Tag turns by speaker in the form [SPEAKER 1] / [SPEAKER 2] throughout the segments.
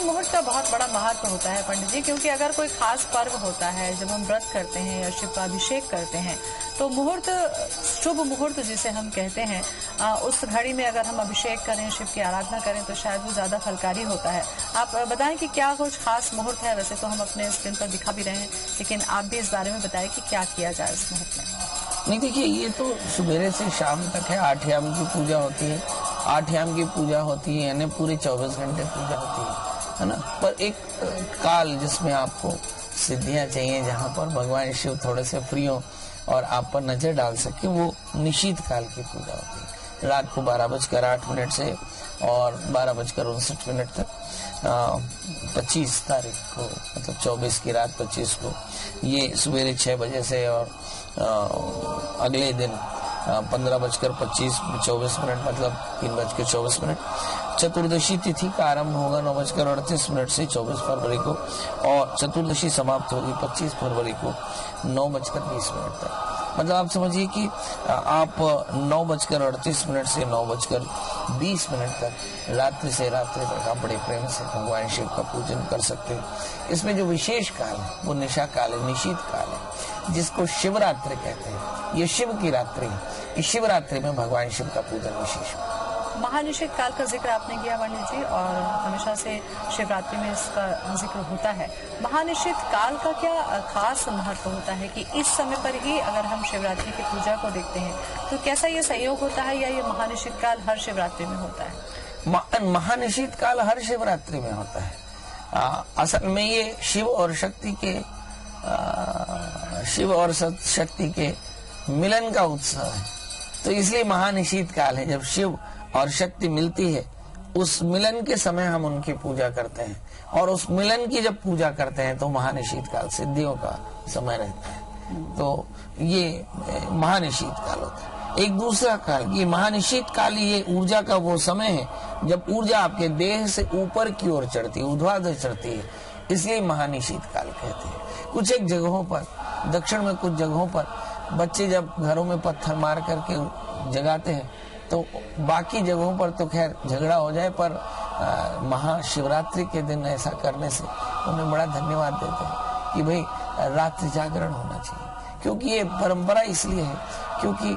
[SPEAKER 1] मुहूर्त का बहुत बड़ा महत्व होता है पंडित जी, क्योंकि अगर कोई खास पर्व होता है, जब हम व्रत करते हैं या शिव का अभिषेक करते हैं, तो मुहूर्त, शुभ मुहूर्त जिसे हम कहते हैं, उस घड़ी में अगर हम अभिषेक करें, शिव की आराधना करें, तो शायद वो ज्यादा फलकारी होता है। आप बताएं कि क्या कुछ खास मुहूर्त है। वैसे तो हम अपने स्क्रीन पर दिखा भी रहे हैं, लेकिन आप भी इस बारे में बताएं कि क्या किया जाए इस मुहूर्त में।
[SPEAKER 2] नहीं, देखिए, ये तो सुबह से शाम तक है। 8 याम की पूजा होती है। 8 याम की पूजा होती है यानी पूरे 24 घंटे पूजा होती है ना। पर एक काल जिसमें आपको सिद्धियां चाहिए, जहाँ पर भगवान शिव थोड़े से फ्री हो और आप पर नजर डाल सके, वो निशीत काल की पूजा होती है। रात को 12:08 से और 12:59 तक 25 तारीख को, मतलब 24 की रात 25 को, ये सवेरे 6 बजे से और अगले दिन 15:25 मतलब 3:24। चतुर्दशी तिथि का आरंभ होगा 9:38 से 24 फरवरी को, और चतुर्दशी समाप्त होगी 25 फरवरी को 9:20 तक। मतलब आप समझिए कि आप 9:38 से 9:20 तक रात्रि से रात्रि तक आप बड़े प्रेम से भगवान शिव का पूजन कर सकते हैं। इसमें जो विशेष काल है वो निशा काल है, निशीत काल है, जिसको शिवरात्रि कहते हैं। ये शिव की रात्रि है। इस शिवरात्रि में भगवान शिव का पूजन विशेष है।
[SPEAKER 1] महानिषेध काल का जिक्र आपने किया पंडित जी, और हमेशा से शिवरात्रि में इसका जिक्र होता है। महानिषेध काल का क्या खास महत्व होता है कि इस समय पर ही अगर हम शिवरात्रि की पूजा को देखते हैं, तो कैसा ये संयोग होता है, या ये महानिषेध काल हर शिवरात्रि में होता है?
[SPEAKER 2] महानिषेध काल हर शिवरात्रि में होता है। असल में ये शिव और शक्ति के मिलन का उत्सव है, तो इसलिए महानिषेध काल है। जब शिव और शक्ति मिलती है, उस मिलन के समय हम उनकी पूजा करते हैं, और उस मिलन की जब पूजा करते हैं तो महानिषेध काल सिद्धियों का समय रहता है। तो ये महानिषेध काल होता है। एक दूसरा काल, ये महानिषेध काल, ये ऊर्जा का वो समय है जब ऊर्जा आपके देह से ऊपर की ओर चढ़ती है, ऊर्ध्वाधर चढ़ती है, इसलिए महानिषेध काल कहते हैं। कुछ एक जगहों पर, दक्षिण में कुछ जगहों पर बच्चे जब घरों में पत्थर मार करके जगाते हैं, तो बाकी जगहों पर तो खैर झगड़ा हो जाए, पर महाशिवरात्रि के दिन ऐसा करने से उन्हें बड़ा धन्यवाद देते हैं कि भाई रात्रि जागरण होना चाहिए। क्योंकि ये परंपरा इसलिए है क्योंकि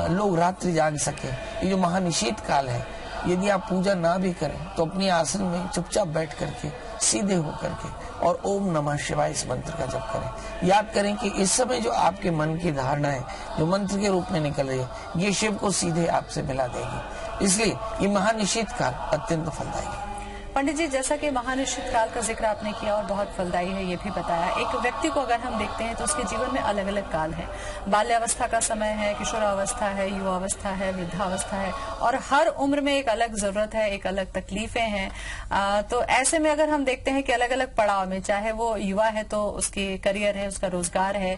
[SPEAKER 2] लोग रात्रि जाग सके। ये जो महानिषेध काल है, यदि आप पूजा ना भी करें तो अपनी आसन में चुपचाप बैठ करके, सीधे होकर के, और ओम नमः शिवाय इस मंत्र का जप करें। याद करें कि इस समय जो आपके मन की धारणा है, जो मंत्र के रूप में निकल रही है, ये शिव को सीधे आपसे मिला देगी। इसलिए ये महानिषेध काल अत्यंत फलदायी है।
[SPEAKER 1] पंडित जी, जैसा कि महानिषेध काल का जिक्र आपने किया और बहुत फलदायी है ये भी बताया, एक व्यक्ति को अगर हम देखते हैं तो उसके जीवन में अलग अलग काल है। बाल्यावस्था का समय है, किशोरावस्था है, युवावस्था है, वृद्धावस्था है, और हर उम्र में एक अलग जरूरत है, एक अलग तकलीफें हैं। तो ऐसे में अगर हम देखते हैं कि अलग अलग पड़ाव में, चाहे वो युवा है तो उसकी करियर है, उसका रोजगार है,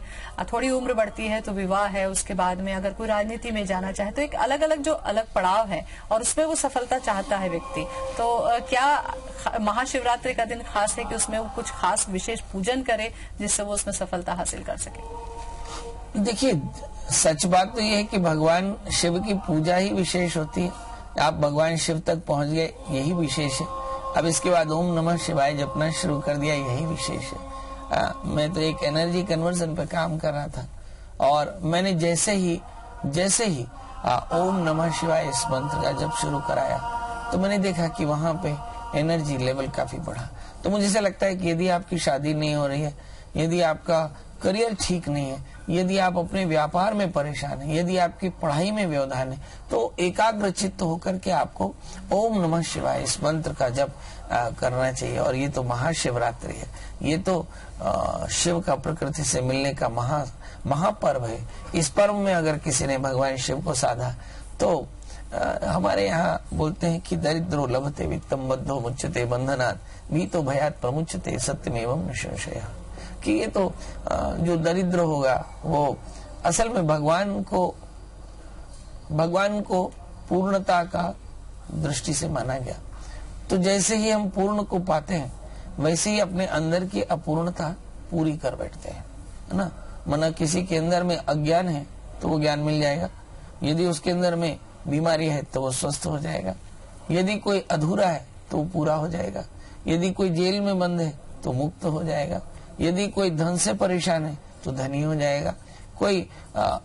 [SPEAKER 1] थोड़ी उम्र बढ़ती है तो विवाह है, उसके बाद में अगर कोई राजनीति में जाना चाहे, तो एक अलग अलग जो अलग पड़ाव है और उसमें वो सफलता चाहता है व्यक्ति। तो क्या महाशिवरात्रि का दिन खास है कि उसमें वो कुछ खास विशेष पूजन करे जिससे वो उसमें सफलता हासिल कर सके?
[SPEAKER 2] देखिए, सच बात तो ये है कि भगवान शिव की पूजा ही विशेष होती है। आप भगवान शिव तक पहुंच गए, यही विशेष है। अब इसके बाद ओम नमः शिवाय जपना शुरू कर दिया, यही विशेष है। मैं तो एक एनर्जी कन्वर्जन पे काम कर रहा था, और मैंने जैसे ही ओम नमः शिवाय इस मंत्र का जप शुरू कराया, तो मैंने देखा कि वहां पे एनर्जी लेवल काफी बढ़ा। तो मुझे ऐसा लगता है कि यदि आपकी शादी नहीं हो रही है, यदि आपका करियर ठीक नहीं है, यदि आप अपने व्यापार में परेशान हैं, यदि आपकी पढ़ाई में व्यवधान है, तो एकाग्र चित्त होकर के आपको ओम नमः शिवाय इस मंत्र का जप करना चाहिए। और ये तो महाशिवरात्रि है, ये तो शिव का प्रकृति से मिलने का महापर्व है। इस पर्व में अगर किसी ने भगवान शिव को साधा, तो हमारे यहाँ बोलते हैं कि दरिद्रो लभते वित्तम बद्धो मुच्यते बंधनात् भीतो भयात् प्रमुच्यते सत्यमेवं न संशयः। कि ये तो जो दरिद्र होगा वो असल में भगवान को पूर्णता का दृष्टि से माना गया। तो जैसे ही हम पूर्ण को पाते हैं, वैसे ही अपने अंदर की अपूर्णता पूरी कर बैठते हैं, है ना। मना किसी के अंदर में अज्ञान है तो वो ज्ञान मिल जाएगा, यदि उसके अंदर में बीमारी है तो वो स्वस्थ हो जाएगा, यदि कोई अधूरा है तो वो पूरा हो जाएगा, यदि कोई जेल में बंद है तो मुक्त हो जाएगा, यदि कोई धन से परेशान है तो धनी हो जाएगा, कोई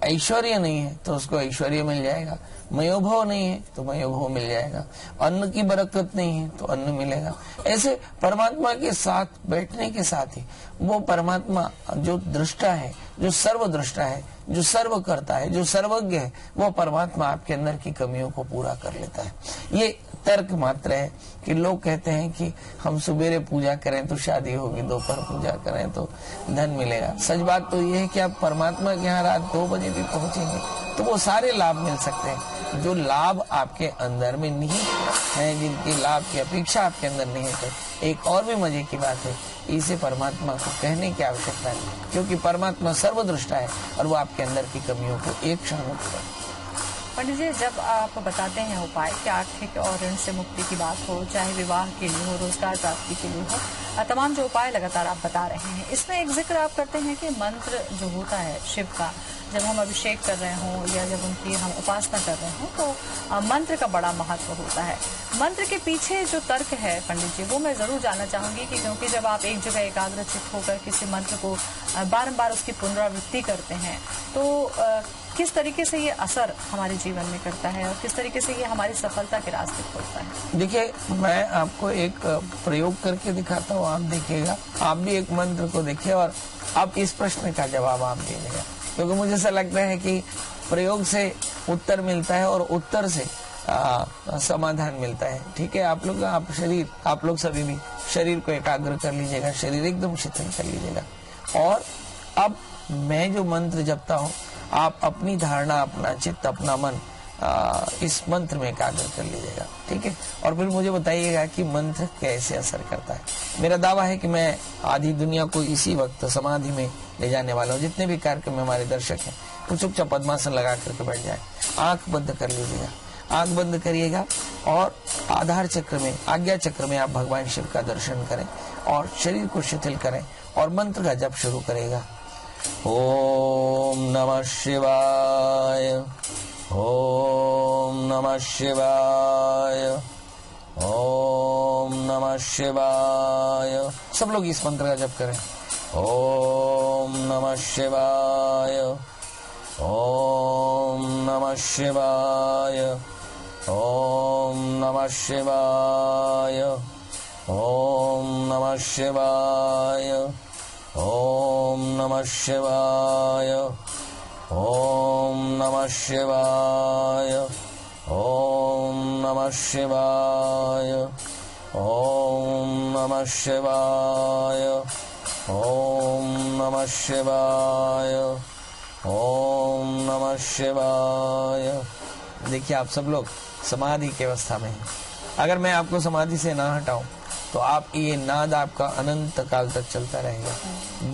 [SPEAKER 2] ऐश्वर्य नहीं है तो उसको ऐश्वर्य मिल जाएगा, मयोभव नहीं है तो मयोभव मिल जाएगा, अन्न की बरकत नहीं है तो अन्न मिलेगा। ऐसे परमात्मा के साथ बैठने के साथ ही वो परमात्मा जो दृष्टा है, जो सर्वद्रष्टा है, जो सर्व करता है, जो सर्वज्ञ है, वो परमात्मा आपके अंदर की कमियों को पूरा कर लेता है। ये तर्क मात्र है कि लोग कहते हैं कि हम सुबेरे पूजा करें तो शादी होगी, दोपहर पूजा करें तो धन मिलेगा। सच बात तो ये है कि आप परमात्मा के यहाँ रात 2 बजे भी पहुंचेंगे तो वो सारे लाभ मिल सकते हैं जो लाभ आपके अंदर में निहित है, जिनके लाभ की अपेक्षा आपके अंदर निहित है। एक और भी मजे की बात है, इसे परमात्मा को कहने की आवश्यकता है, क्योंकि परमात्मा सर्वदृष्टा है और वो आपके अंदर की कमियों को एक क्षण में पूरा।
[SPEAKER 1] पंडित जी, जब आप बताते हैं उपाय कि आर्थिक और ऋण से मुक्ति की बात हो, चाहे विवाह के लिए हो, रोजगार प्राप्ति के लिए हो, तमाम जो उपाय लगातार आप बता रहे हैं, इसमें एक जिक्र आप करते हैं कि मंत्र जो होता है शिव का, जब हम अभिषेक कर रहे हों या जब उनकी हम उपासना कर रहे हों तो मंत्र का बड़ा महत्व होता है। मंत्र के पीछे जो तर्क है पंडित जी, वो मैं जरूर जानना चाहूंगी कि क्योंकि जब आप एक जगह एकाग्रचित्त होकर किसी मंत्र को बारंबार उसकी पुनरावृत्ति करते हैं तो किस तरीके से ये असर हमारे जीवन में करता है और किस तरीके से ये हमारी सफलता के रास्ते खोलता है।
[SPEAKER 2] देखिए, मैं आपको एक प्रयोग करके दिखाता हूँ, आप देखिएगा, आप भी एक मंत्र को देखिए और आप इस प्रश्न का जवाब आप दीजिएगा, क्योंकि मुझे ऐसा लगता है कि प्रयोग से उत्तर मिलता है और उत्तर से समाधान मिलता है। ठीक है, आप लोग सभी भी शरीर को एकाग्र कर लीजिएगा, शरीर एकदम शिथिल कर लीजिएगा और अब मैं जो मंत्र जपता हूँ आप अपनी धारणा, अपना चित्त, अपना मन इस मंत्र में एकाग्र कर लीजिएगा। ठीक है, और फिर मुझे बताइएगा कि मंत्र कैसे असर करता है। मेरा दावा है कि मैं आधी दुनिया को इसी वक्त समाधि में ले जाने वाला हूँ। जितने भी कार्यक्रम में हमारे दर्शक हैं वो चुपचाप पद्मासन लगा करके बैठ जाए, आंख बंद कर लीजिएगा, आंख बंद करिएगा और आधार चक्र में, आज्ञा चक्र में आप भगवान शिव का दर्शन करें और शरीर को शिथिल करें और मंत्र का जप शुरू करेगा। ओम नमः शिवाय, ओम नमः शिवाय, ओम नमः शिवाय। सब लोग इस मंत्र का जप करें। ओम नमः शिवाय, ओम नमः शिवाय, ओम नमः शिवाय, ओम नमः शिवाय, ओम नमः शिवाय, ओम नमः शिवाय, ओम नमः शिवाय, ओम नमः शिवाय, ओम नमः शिवाय, ओम नमः शिवाय। देखिए, आप सब लोग समाधि की अवस्था में हैं। अगर मैं आपको समाधि से ना हटाऊं तो आप ये नाद आपका अनंत काल तक चलता रहेगा।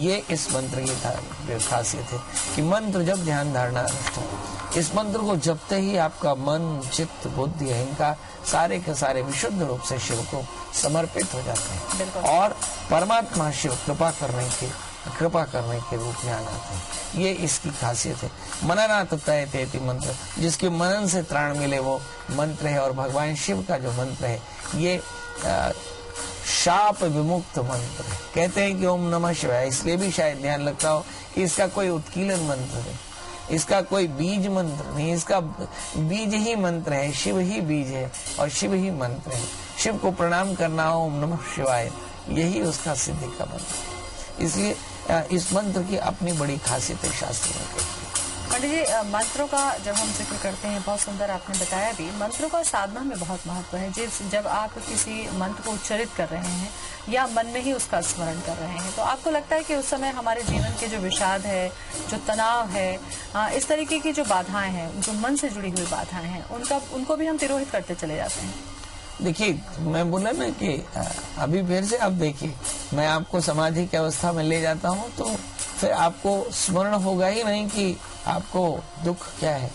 [SPEAKER 2] ये इस मंत्र की खासियत है कि मंत्र जब ध्यान, धारणा, अनुष्ठान, इस मंत्र को जपते ही आपका मन, चित्त, बुद्धि, अहंकार सारे के सारे विशुद्ध रूप से शिव को समर्पित हो जाते हैं और परमात्मा शिव कृपा करने के रूप में आ जाते हैं। ये इसकी खासियत है। मननात् तयेति मंत्र, जिसके मनन से त्राण मिले वो मंत्र है और भगवान शिव का जो मंत्र है ये शाप विमुक्त मंत्र है। कहते हैं कि ओम नमः शिवाय, इसलिए भी शायद ध्यान लगता हो कि इसका कोई उत्कीलन मंत्र नहीं, इसका कोई बीज मंत्र नहीं, इसका बीज ही मंत्र है, शिव ही बीज है और शिव ही मंत्र है। शिव को प्रणाम करना हो, ओम नमः शिवाय, यही उसका सिद्धि का मंत्र है। इसलिए इस मंत्र की अपनी बड़ी खासियत है शास्त्र में।
[SPEAKER 1] पंडित जी, मंत्रों का जब हम जिक्र करते हैं, बहुत सुंदर आपने बताया भी, मंत्रों का साधना में बहुत महत्व है। जब आप किसी मंत्र को उच्चारित कर रहे हैं या मन में ही उसका स्मरण कर रहे हैं तो आपको लगता है कि उस समय हमारे जीवन के जो विषाद है, जो तनाव है, इस तरीके की जो बाधाएं हैं, जो मन से जुड़ी हुई बाधाएं हैं, उनको भी हम तिरोहित करते चले जाते हैं।
[SPEAKER 2] देखिए, मैं बोला ना कि अभी फिर से आप देखिए, मैं आपको समाधि की अवस्था में ले जाता हूँ तो फिर आपको स्मरण होगा ही नहीं कि आपको दुख क्या है,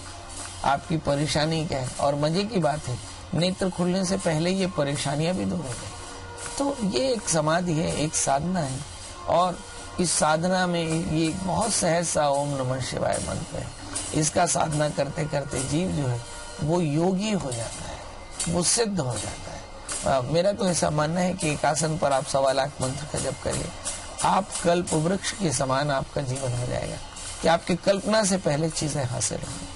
[SPEAKER 2] आपकी परेशानी क्या है। और मजे की बात है, नेत्र खुलने से पहले ये परेशानियां भी दूर हो गई। तो ये एक समाधि है, एक साधना है और इस साधना में ये बहुत सहज सा ओम नमः शिवाय मंत्र है। इसका साधना करते करते जीव जो है वो योगी हो जाता है, वो सिद्ध हो जाता है मेरा तो ऐसा मानना है कि एक आसन पर आप 1.25 लाख मंत्र का जप करिए, आप कल्प वृक्ष के समान आपका जीवन हो जाएगा कि आपकी कल्पना से पहले चीजें हासिल होंगी।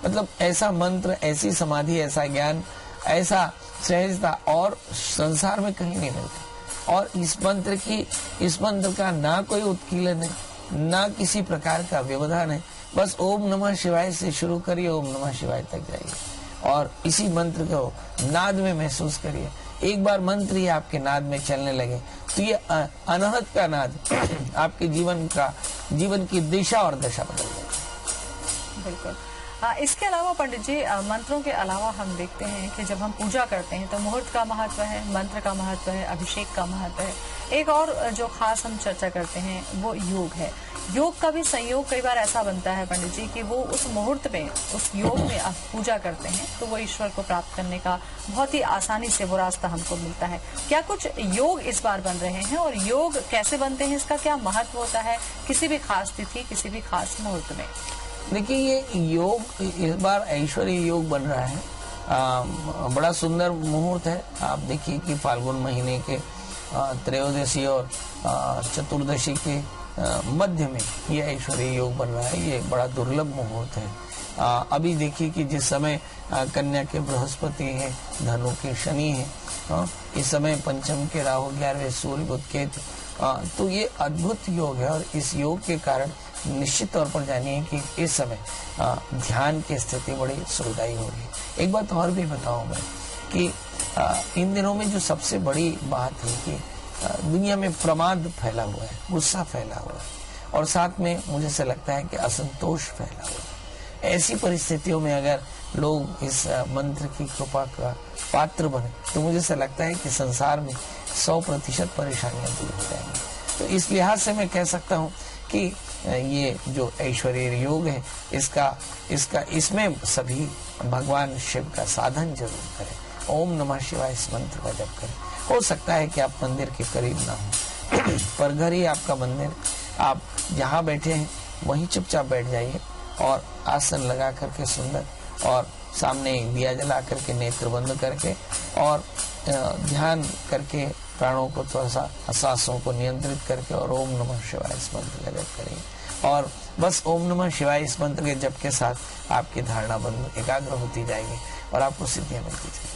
[SPEAKER 2] मतलब ऐसा मंत्र, ऐसी समाधि, ऐसा ज्ञान, ऐसा सहजता और संसार में कहीं नहीं मिलता। और इस मंत्र का ना कोई उत्कीलन है, ना किसी प्रकार का व्यवधान है। बस ओम नमः शिवाय से शुरू करिए, ओम नमः शिवाय तक जाइए और इसी मंत्र को नाद में महसूस करिए। एक बार मंत्र ही आपके नाद में चलने लगे तो ये अनहद का नाद आपके जीवन की दिशा और दशा बदल देगा।
[SPEAKER 1] बिल्कुल। इसके अलावा पंडित जी, मंत्रों के अलावा हम देखते हैं कि जब हम पूजा करते हैं तो मुहूर्त का महत्व है, मंत्र का महत्व है, अभिषेक का महत्व है। एक और जो खास हम चर्चा करते हैं वो योग है। योग का भी संयोग कई बार ऐसा बनता है पंडित जी कि वो उस मुहूर्त में, उस योग में आप पूजा करते हैं तो वो ईश्वर को प्राप्त करने का बहुत ही आसानी से वो रास्ता हमको मिलता है। क्या कुछ योग इस बार बन रहे हैं और योग कैसे बनते हैं, इसका क्या महत्व होता है किसी भी खास तिथि, किसी भी खास मुहूर्त में?
[SPEAKER 2] देखिए, ये योग इस बार ऐश्वर्य योग बन रहा है। बड़ा सुंदर मुहूर्त है। आप देखिए कि फाल्गुन महीने के त्रयोदशी और चतुर्दशी के मध्य में ये ऐश्वर्य योग बन रहा है। ये बड़ा दुर्लभ मुहूर्त है। अभी देखिए कि जिस समय कन्या के बृहस्पति है, धनु के शनि है, इस समय पंचम के राहु, 11वें सूर्य, बुध, केतु, तो ये अद्भुत योग है। और इस योग के कारण निश्चित तौर पर जानिए कि इस समय ध्यान की स्थिति बड़ी सुखदायी होगी। एक बात और भी बताऊं मैं कि इन दिनों में जो सबसे बड़ी बात है कि दुनिया में प्रमाद फैला हुआ है, गुस्सा फैला हुआ है और साथ में मुझे से लगता है कि असंतोष फैला हुआ है। ऐसी परिस्थितियों में अगर लोग इस मंत्र की कृपा का पात्र बने तो मुझे से लगता है कि संसार में 100% परेशानियां दूर हो जाएंगी। तो इस लिहाज से मैं कह सकता हूँ कि ये जो ऐश्वर्य योग है इसमें सभी भगवान शिव का साधन जरूर करें। ओम नमः शिवाय इस मंत्र का जप करें। हो सकता है कि आप मंदिर के करीब ना हो पर घर ही आपका मंदिर, आप जहाँ बैठे हैं वहीं चुपचाप बैठ जाइए और आसन लगा करके सुंदर और सामने दिया जला करके नेत्र बंद करके और ध्यान करके प्राणों को थोड़ा सा, सांसों को नियंत्रित करके और ओम नमः शिवाय इस मंत्र का जप करिए। और बस ओम नमः शिवाय इस मंत्र के जप के साथ आपकी धारणा बंद एकाग्र होती जाएगी और आपको सिद्धियां मिलती जाएगी।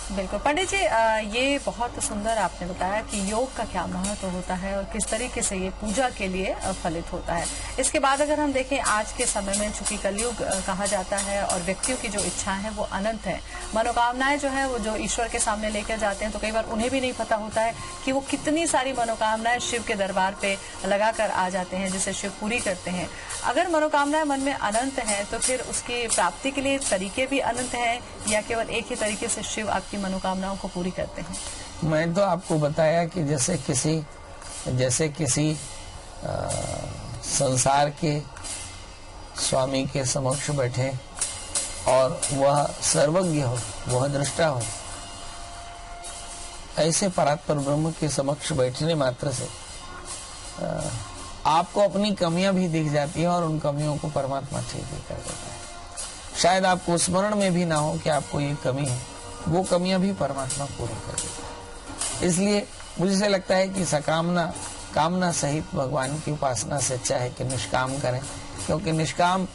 [SPEAKER 1] बिल्कुल पंडित जी, ये बहुत सुंदर आपने बताया कि योग का क्या महत्व होता है और किस तरीके से ये पूजा के लिए फलित होता है। इसके बाद अगर हम देखें आज के समय में, चूंकि कलयुग कहा जाता है और व्यक्तियों की जो इच्छाएं हैं वो अनंत है, मनोकामनाएं जो है वो जो ईश्वर के सामने लेकर जाते हैं तो कई बार उन्हें भी नहीं पता होता है कि वो कितनी सारी मनोकामनाएं शिव के दरबार पे लगा कर आ जाते हैं जिसे शिव पूरी करते हैं। अगर मनोकामनाएं मन में अनंत है तो फिर उसकी प्राप्ति के लिए तरीके भी अनंत है या केवल एक ही तरीके से शिव आपकी मनोकामनाओं को पूरी करते हैं?
[SPEAKER 2] मैं तो आपको बताया कि जैसे किसी संसार के स्वामी के समक्ष बैठे और वह सर्वज्ञ हो, वह दृष्टा हो, ऐसे परात्पर ब्रह्म के समक्ष बैठने मात्र से आपको अपनी कमियां भी दिख जाती हैं और उन कमियों को परमात्मा ठीक भी कर देता है। शायद आपको स्मरण में भी ना हो कि आपको ये कमी है, वो कमियां भी परमात्मा पूरी कर देता है। इसलिए मुझे से लगता है कि कामना सहित भगवान की उपासना से अच्छा है कि निष्काम करें, क्योंकि निष्काम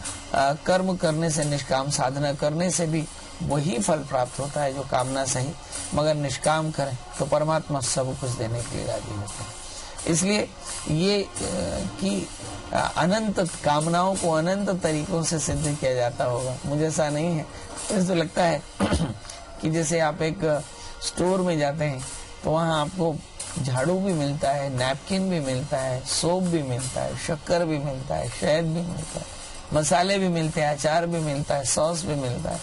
[SPEAKER 2] कर्म करने से, निष्काम साधना करने से भी वही फल प्राप्त होता है जो कामना सहित। मगर निष्काम करें तो परमात्मा सब कुछ देने के लिए राजी होते हैं। इसलिए ये कि अनंत कामनाओं को अनंत तरीकों से सिद्ध किया जाता होगा, मुझे ऐसा नहीं है। तो लगता है कि जैसे आप एक स्टोर में जाते हैं तो वहाँ आपको झाड़ू भी मिलता है, नैपकिन भी मिलता है, सोप भी मिलता है, शक्कर भी मिलता है, शहद भी मिलता है, मसाले भी मिलते हैं, अचार भी मिलता है, सॉस भी मिलता है,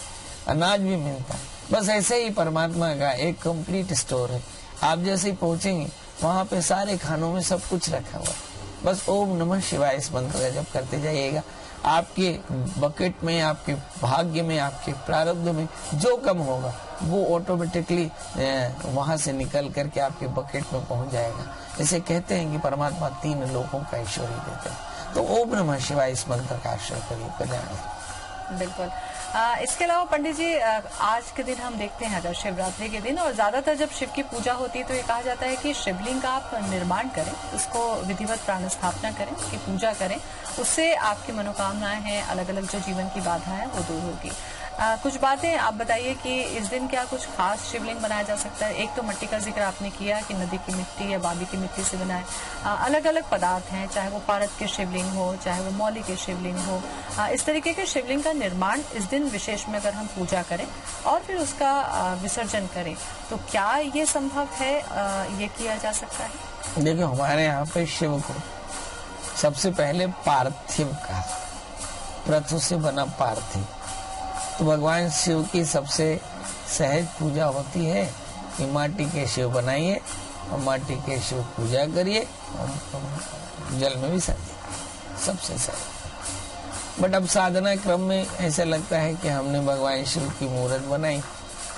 [SPEAKER 2] अनाज भी मिलता है। बस ऐसे ही परमात्मा का एक कंप्लीट स्टोर है। आप जैसे ही पहुंचेंगे वहां पे सारे खानों में सब कुछ रखा हुआ है। बस ओम नमः शिवाय इस मंत्र का जप करते जाइएगा। आपके बकेट में, आपके भाग्य में, आपके प्रारब्ध में जो कम होगा वो ऑटोमेटिकली वहां से निकल करके आपके बकेट में पहुंच जाएगा। जैसे कहते हैं कि परमात्मा 3 लोगों का ऐश्वर्य देते हैं। तो ओम नमः शिवाय इस मंत्र का आश्रय करिए, कल्याण।
[SPEAKER 1] बिल्कुल। इसके अलावा पंडित जी, आज के दिन हम देखते हैं अगर शिवरात्रि के दिन, और ज्यादातर जब शिव की पूजा होती है तो ये कहा जाता है कि शिवलिंग का आप निर्माण करें, उसको विधिवत प्राण स्थापना करें, उसकी पूजा करें, उससे आपकी मनोकामनाएं हैं, अलग अलग जो जीवन की बाधाएं हैं वो दूर होगी। कुछ बातें आप बताइए कि इस दिन क्या कुछ खास शिवलिंग बनाया जा सकता है? एक तो मिट्टी का जिक्र आपने किया कि नदी की मिट्टी या बाबी की मिट्टी से बनाए, अलग अलग पदार्थ हैं, चाहे वो पारद के शिवलिंग हो, चाहे वो मौली के शिवलिंग हो। इस तरीके के शिवलिंग का निर्माण इस दिन विशेष में अगर हम पूजा करें और फिर उसका विसर्जन करें तो क्या ये संभव है, ये किया जा सकता है?
[SPEAKER 2] देखिए, हमारे यहाँ पे शिव को सबसे पहले पार्थिव का, पृथ्वी से बना पार्थिव, तो भगवान शिव की सबसे सहज पूजा होती है कि माटी के शिव बनाइए और माटी के शिव पूजा करिए और जल में भी विसर्जित, सबसे सहज। बट अब साधना क्रम में ऐसा लगता है कि हमने भगवान शिव की मूर्त बनाई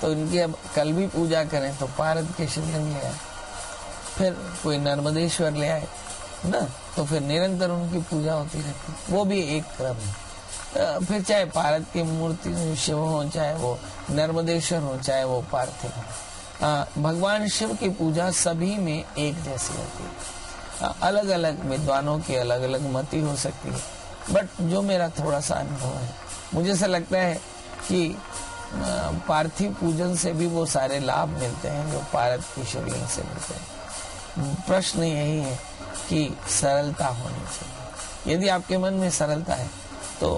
[SPEAKER 2] तो इनकी अब कल भी पूजा करें तो पारद के शिवलिंग ले आए, फिर कोई नर्मदेश्वर ले आए ना, तो फिर निरंतर उनकी पूजा होती रहती, वो भी एक क्रम है। फिर चाहे पारद की मूर्ति शिव हो, चाहे वो नर्मदेश्वर हो, चाहे वो पार्थिव हो, भगवान शिव की पूजा सभी में एक जैसी होती है। अलग अलग विद्वानों की अलग अलग मति हो सकती है, बट जो मेरा थोड़ा सा अनुभव है, मुझे ऐसा लगता है कि पार्थिव पूजन से भी वो सारे लाभ मिलते हैं जो पारद की शिवलिंग से मिलते हैं। प्रश्न यही है कि सरलता होनी चाहिए। यदि आपके मन में सरलता है तो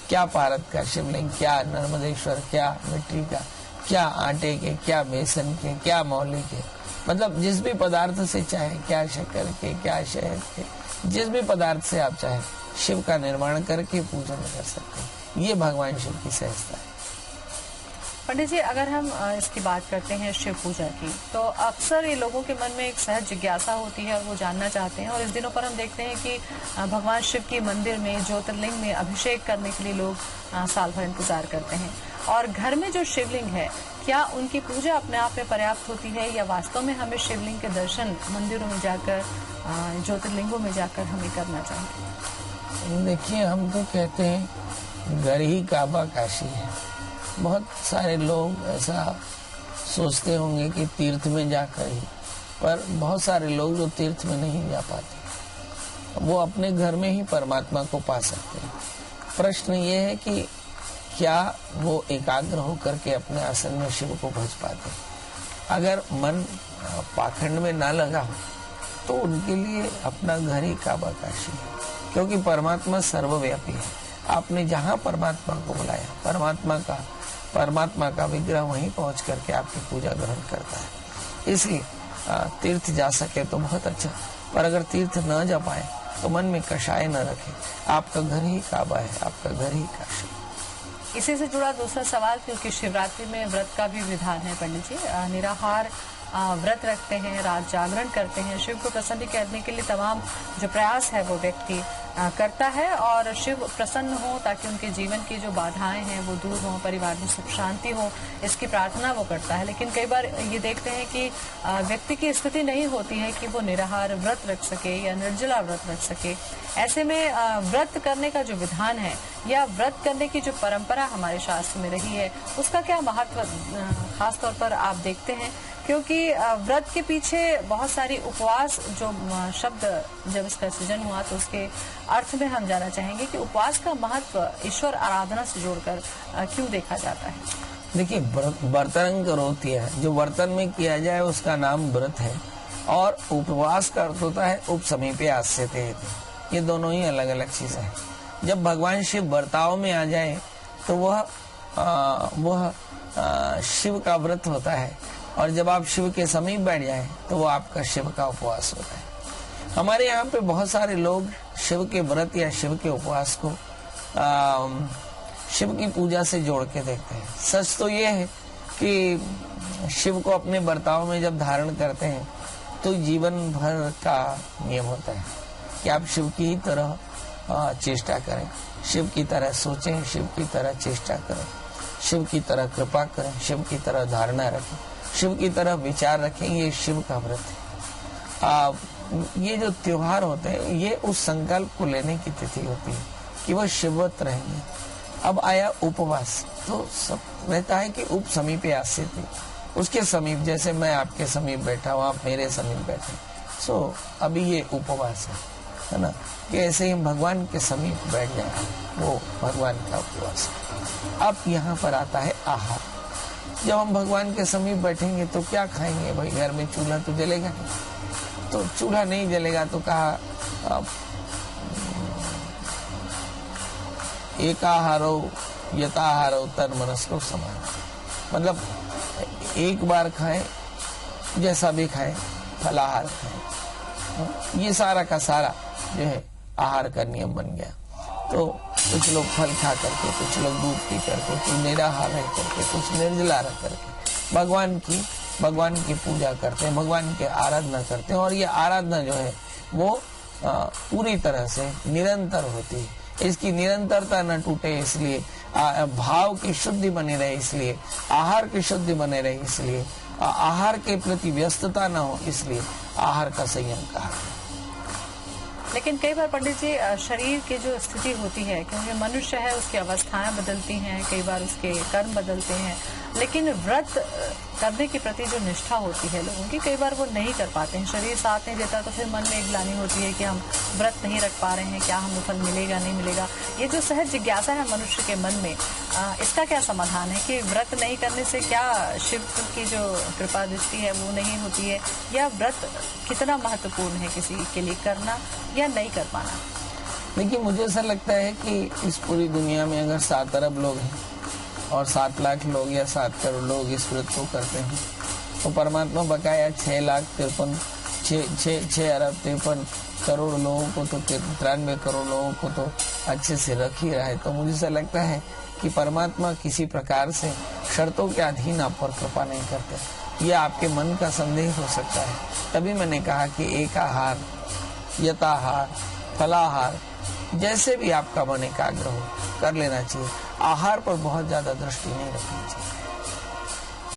[SPEAKER 2] क्या पारद का शिवलिंग, क्या नर्मदेश्वर, क्या मिट्टी का, क्या आटे के, क्या बेसन के, क्या मौली के, मतलब जिस भी पदार्थ से चाहे, क्या शक्कर के, क्या शहद के, जिस भी पदार्थ से आप चाहे शिव का निर्माण करके पूजन कर सकते हैं। ये भगवान शिव की सहजता है।
[SPEAKER 1] पंडित जी, अगर हम इसकी बात करते हैं शिव पूजा की, तो अक्सर ये लोगों के मन में एक सहज जिज्ञासा होती है और वो जानना चाहते हैं, और इस दिनों पर हम देखते हैं कि भगवान शिव की मंदिर में, ज्योतिर्लिंग में अभिषेक करने के लिए लोग साल भर इंतजार करते हैं, और घर में जो शिवलिंग है क्या उनकी पूजा अपने आप में पर्याप्त होती है या वास्तव में हमें शिवलिंग के दर्शन मंदिरों में जाकर, ज्योतिर्लिंगों में जाकर हमें करना चाहिए?
[SPEAKER 2] देखिए, हम तो कहते हैं घर ही काबा काशी है। बहुत सारे लोग ऐसा सोचते होंगे कि तीर्थ में जाकर ही, पर बहुत सारे लोग जो तीर्थ में नहीं जा पाते वो अपने घर में ही परमात्मा को पा सकते हैं। प्रश्न ये है कि क्या वो एकाग्र होकर के अपने आसन में शिव को भज पाते। अगर मन पाखंड में ना लगा हो तो उनके लिए अपना घर ही काबा काशी है, क्योंकि परमात्मा सर्वव्यापी है। आपने जहाँ परमात्मा को बुलाया, परमात्मा का विग्रह वहीं पहुंच करके आपकी पूजा ग्रहण करता है। इसलिए तीर्थ जा सके तो बहुत अच्छा, पर अगर तीर्थ न जा पाए तो मन में कषाय न रखे। आपका घर ही काबा है, आपका घर ही काशी।
[SPEAKER 1] इसी से जुड़ा दूसरा सवाल, क्योंकि शिवरात्रि में व्रत का भी विधान है पंडित जी, निराहार व्रत रखते हैं, रात जागरण करते हैं, शिव को प्रसन्न करने के लिए तमाम जो प्रयास है वो व्यक्ति करता है, और शिव प्रसन्न हो ताकि उनके जीवन की जो बाधाएं हैं वो दूर हो, परिवार में सुख शांति हो, इसकी प्रार्थना वो करता है। लेकिन कई बार ये देखते हैं कि व्यक्ति की स्थिति नहीं होती है कि वो निराहार व्रत रख सके या निर्जला व्रत रख सके। ऐसे में व्रत करने का जो विधान है या व्रत करने की जो परंपरा हमारे शास्त्र में रही है उसका क्या महत्व खास तौर पर आप देखते हैं? क्योंकि व्रत के पीछे बहुत सारी उपवास, जो शब्द जब इसका सृजन हुआ तो उसके अर्थ में हम जानना चाहेंगे कि उपवास का महत्व ईश्वर आराधना से जोड़कर क्यों देखा जाता है?
[SPEAKER 2] देखिए, बर्तन करोति है, जो बर्तन में किया जाए उसका नाम व्रत है, और उपवास का अर्थ होता है उपसमीपे आस्यते। ये दोनों ही अलग अलग चीजें हैं। जब भगवान शिव बर्ताव में आ जाए तो वह शिव का व्रत होता है, और जब आप शिव के समीप बैठ जाएं तो वो आपका शिव का उपवास होता है। हमारे यहाँ पे बहुत सारे लोग शिव के व्रत या शिव के उपवास को शिव की पूजा से जोड़ के देखते हैं। सच तो ये है कि शिव को अपने बर्ताव में जब धारण करते हैं तो जीवन भर का नियम होता है कि आप शिव की ही तरह चेष्टा करें, शिव की तरह सोचें, शिव की तरह चेष्टा करें, शिव की तरह कृपा करें, शिव की तरह धारणा रखें, शिव की तरह विचार रखें। ये शिव का व्रत है। ये जो त्योहार होते हैं ये उस संकल्प को लेने की तिथि होती है कि वह शिववत रहेंगे। अब आया उपवास, तो सब रहता है कि उप समीपे आस्यते, उसके समीप, जैसे मैं आपके समीप बैठा हूँ, आप मेरे समीप बैठे, सो अभी ये उपवास है ना, कि ऐसे ही हम भगवान के समीप बैठ जाए, वो भगवान का उपवास है। अब यहाँ पर आता है आहार। जब हम भगवान के समीप बैठेंगे तो क्या खाएंगे भाई, घर में चूल्हा तो जलेगा नहीं, तो चूल्हा नहीं जलेगा तो कहा एकाहारो यथाहारो तन्मनस्को समान, मतलब एक बार खाएं, जैसा भी खाएं, फलाहार खाएं। ये सारा का सारा जो है आहार का नियम बन गया। तो कुछ लोग फल खा करके, कुछ लोग दूध पी करके, कुछ निराहार रह करके, कुछ निर्जला रह करके भगवान की पूजा करते हैं, भगवान की आराधना करते हैं। और ये आराधना जो है वो पूरी तरह से निरंतर होती है। इसकी निरंतरता न टूटे, इसलिए भाव की शुद्धि बनी रहे, इसलिए आहार की शुद्धि बने रहे, इसलिए आहार के प्रति व्यस्तता न हो, इसलिए आहार का संयम कहा।
[SPEAKER 1] लेकिन कई बार पंडित जी शरीर की जो स्थिति होती है, क्योंकि मनुष्य है, उसकी अवस्थाएं बदलती हैं, कई बार उसके कर्म बदलते हैं, लेकिन व्रत करने के प्रति जो निष्ठा होती है लोगों की, कई बार वो नहीं कर पाते हैं। शरीर साथ नहीं देता तो फिर मन में एक ग्लानि होती है कि हम व्रत नहीं रख पा रहे हैं, क्या हमें फल मिलेगा नहीं मिलेगा। ये जो सहज जिज्ञासा है मनुष्य के मन में, इसका क्या समाधान है कि व्रत नहीं करने से क्या शिव की जो कृपा दृष्टि है वो नहीं होती है, या व्रत कितना महत्वपूर्ण है किसी के लिए करना या नहीं कर पाना?
[SPEAKER 2] देखिए, मुझे ऐसा लगता है कि इस पूरी दुनिया में अगर 7 अरब लोग हैं और 7 लाख लोग या 7 करोड़ लोग इस व्रत को करते हैं, तो परमात्मा बकाया 6 अरब 53 करोड़ लोगों को, तो 93 करोड़ लोगों को तो अच्छे से रख ही रहा है। तो मुझे ऐसा लगता है कि परमात्मा किसी प्रकार से शर्तों के अधीन आप पर कृपा नहीं करते। यह आपके मन का संदेह हो सकता है। तभी मैंने कहा कि एकाहार, यथाहार, फलाहार, जैसे भी आपका मन एकाग्र हो कर लेना चाहिए। आहार पर बहुत ज्यादा दृष्टि नहीं रखनी चाहिए।